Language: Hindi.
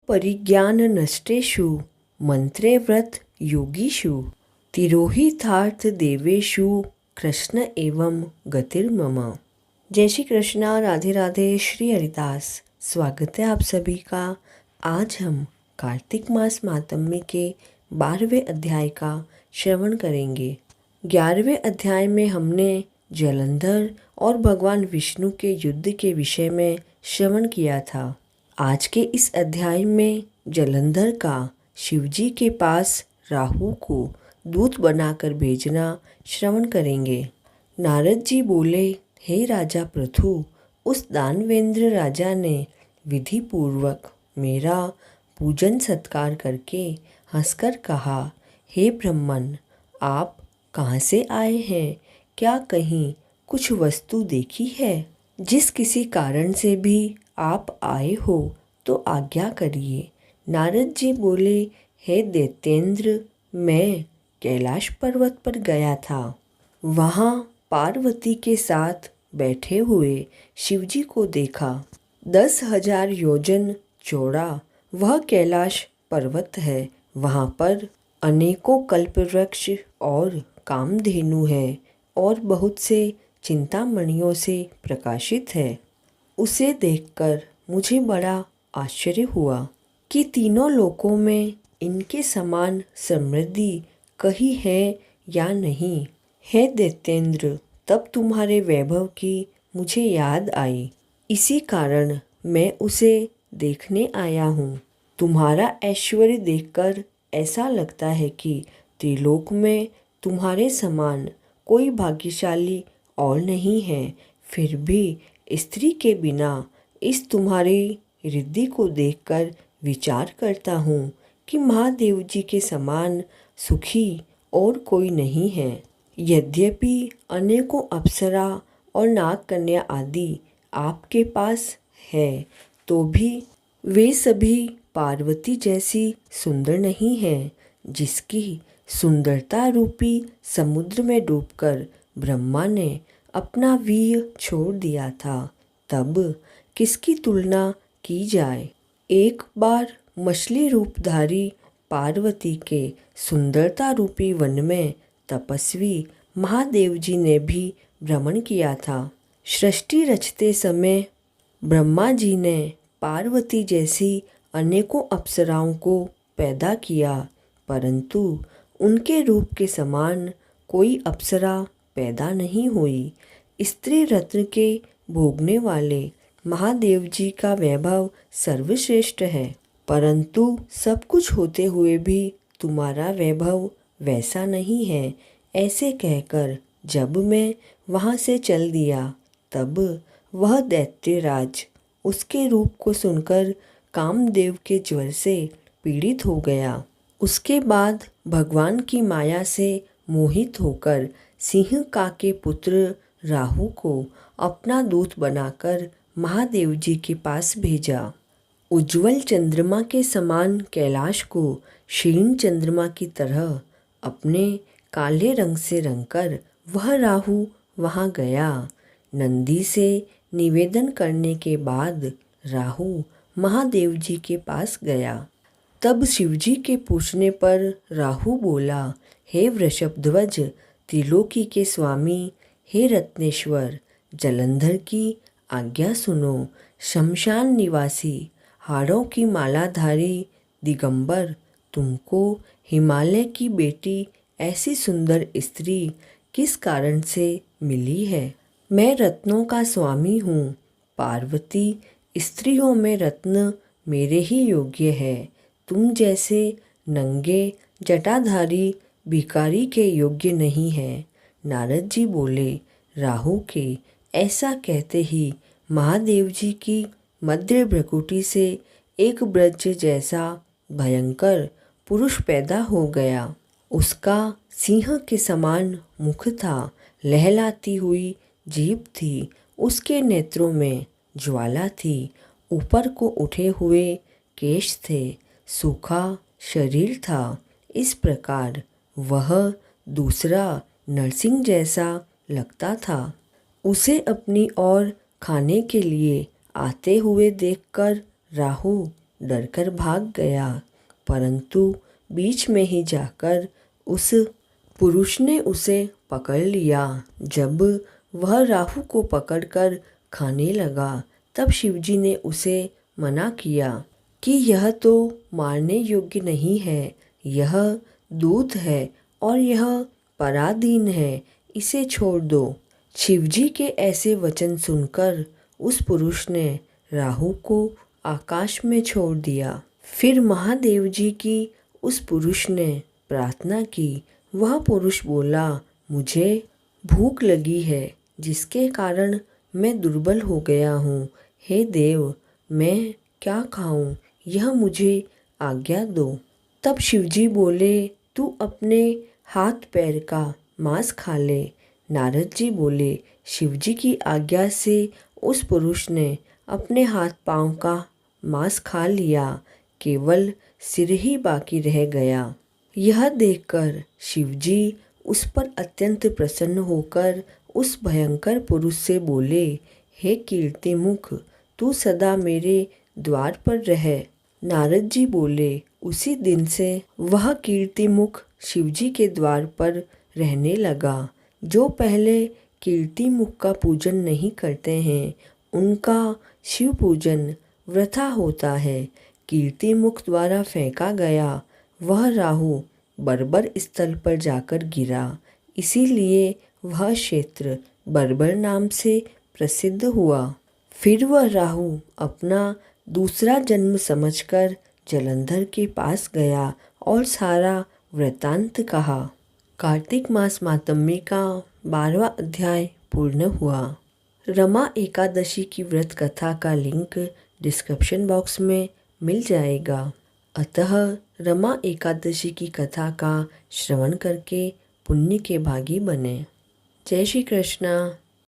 परिज्ञान नष्टेषु मंत्रे व्रत योगीषु तिरोहितार्थ देवेषु कृष्ण एवं गतिर्मम। जय श्री कृष्णा, राधे राधे, श्री हरिदास। स्वागत है आप सभी का। आज हम कार्तिक मास मातम्य के 12वें अध्याय का श्रवण करेंगे। 11वें अध्याय में हमने जलंधर और भगवान विष्णु के युद्ध के विषय में श्रवण किया था। आज के इस अध्याय में जलंधर का शिवजी के पास राहु को दूत बनाकर भेजना श्रवण करेंगे। नारद जी बोले, हे राजा पृथु, उस दानवेंद्र राजा ने विधि पूर्वक मेरा पूजन सत्कार करके हंसकर कहा, हे ब्रह्मन, आप कहाँ से आए हैं? क्या कहीं कुछ वस्तु देखी है? जिस किसी कारण से भी आप आए हो तो आज्ञा करिए। नारद जी बोले, हे दैत्येंद्र, मैं कैलाश पर्वत पर गया था। वहाँ पार्वती के साथ बैठे हुए शिवजी को देखा। 10,000 योजन चौड़ा वह कैलाश पर्वत है। वहाँ पर अनेकों कल्पवृक्ष और कामधेनु है और बहुत से चिंतामणियों से प्रकाशित है। उसे देखकर मुझे बड़ा आश्चर्य हुआ कि तीनों लोकों में इनके समान समृद्धि कहीं है या नहीं। हे दैत्येंद्र, तब तुम्हारे वैभव की मुझे याद आई। इसी कारण मैं उसे देखने आया हूँ। तुम्हारा ऐश्वर्य देखकर ऐसा लगता है कि त्रिलोक में तुम्हारे समान कोई भाग्यशाली और नहीं है। फिर भी स्त्री के बिना इस तुम्हारी रिद्धि को देखकर विचार करता हूँ कि महादेव जी के समान सुखी और कोई नहीं है। यद्यपि अनेकों अप्सरा और नागकन्या आदि आपके पास है, तो भी वे सभी पार्वती जैसी सुंदर नहीं हैं, जिसकी सुंदरता रूपी समुद्र में डूबकर ब्रह्मा ने अपना वीर छोड़ दिया था। तब किसकी तुलना की जाए। एक बार मछली रूपधारी पार्वती के सुंदरता रूपी वन में तपस्वी महादेव जी ने भी भ्रमण किया था। सृष्टि रचते समय ब्रह्मा जी ने पार्वती जैसी अनेकों अप्सराओं को पैदा किया, परंतु उनके रूप के समान कोई अप्सरा पैदा नहीं हुई। स्त्री रत्न के भोगने वाले महादेव जी का वैभव सर्वश्रेष्ठ है, परंतु सब कुछ होते हुए भी तुम्हारा वैभव वैसा नहीं है। ऐसे कहकर जब मैं वहाँ से चल दिया, तब वह दैत्यराज उसके रूप को सुनकर कामदेव के ज्वर से पीड़ित हो गया। उसके बाद भगवान की माया से मोहित होकर सिंह का के पुत्र राहु को अपना दूत बनाकर महादेव जी के पास भेजा। उज्ज्वल चंद्रमा के समान कैलाश को क्षीण चंद्रमा की तरह अपने काले रंग से रंगकर वह राहु वहाँ गया। नंदी से निवेदन करने के बाद राहु महादेव जी के पास गया। तब शिवजी के पूछने पर राहु बोला, हे वृषभध्वज, त्रिलोकी के स्वामी, हे रत्नेश्वर, जलंधर की आज्ञा सुनो। शमशान निवासी, हाड़ों की मालाधारी दिगंबर, तुमको हिमालय की बेटी ऐसी सुंदर स्त्री किस कारण से मिली है? मैं रत्नों का स्वामी हूँ। पार्वती स्त्रियों में रत्न मेरे ही योग्य है। तुम जैसे नंगे जटाधारी भिखारी के योग्य नहीं है। नारद जी बोले, राहु के ऐसा कहते ही महादेव जी की मध्य भ्रुकुटी से एक ब्रज जैसा भयंकर पुरुष पैदा हो गया। उसका सिंह के समान मुख था, लहलाती हुई जीभ थी, उसके नेत्रों में ज्वाला थी, ऊपर को उठे हुए केश थे, सूखा शरीर था। इस प्रकार वह दूसरा नरसिंह जैसा लगता था। उसे अपनी ओर खाने के लिए आते हुए देखकर राहु डरकर भाग गया, परंतु बीच में ही जाकर उस पुरुष ने उसे पकड़ लिया। जब वह राहु को पकड़कर खाने लगा, तब शिवजी ने उसे मना किया कि यह तो मारने योग्य नहीं है, यह दूत है और यह पराधीन है, इसे छोड़ दो। शिवजी के ऐसे वचन सुनकर उस पुरुष ने राहु को आकाश में छोड़ दिया। फिर महादेव जी की उस पुरुष ने प्रार्थना की। वह पुरुष बोला, मुझे भूख लगी है, जिसके कारण मैं दुर्बल हो गया हूँ। हे देव, मैं क्या खाऊं, यह मुझे आज्ञा दो। तब शिवजी बोले, तू अपने हाथ पैर का मांस खा ले। नारद जी बोले, शिवजी की आज्ञा से उस पुरुष ने अपने हाथ पांव का मांस खा लिया, केवल सिर ही बाकी रह गया। यह देखकर शिवजी उस पर अत्यंत प्रसन्न होकर उस भयंकर पुरुष से बोले, हे कीर्तिमुख, तू सदा मेरे द्वार पर रह। नारद जी बोले, उसी दिन से वह कीर्तिमुख शिवजी के द्वार पर रहने लगा। जो पहले कीर्तिमुख का पूजन नहीं करते हैं, उनका शिव पूजन वृथा होता है। कीर्तिमुख द्वारा फेंका गया वह राहु बर्बर स्थल पर जाकर गिरा, इसीलिए वह क्षेत्र बर्बर नाम से प्रसिद्ध हुआ। फिर वह राहु अपना दूसरा जन्म समझकर जलंधर के पास गया और सारा वृतांत कहा। कार्तिक मास मातम्य का 12वां अध्याय पूर्ण हुआ। रमा एकादशी की व्रत कथा का लिंक डिस्क्रिप्शन बॉक्स में मिल जाएगा, अतः रमा एकादशी की कथा का श्रवण करके पुण्य के भागी बने। जय श्री कृष्णा।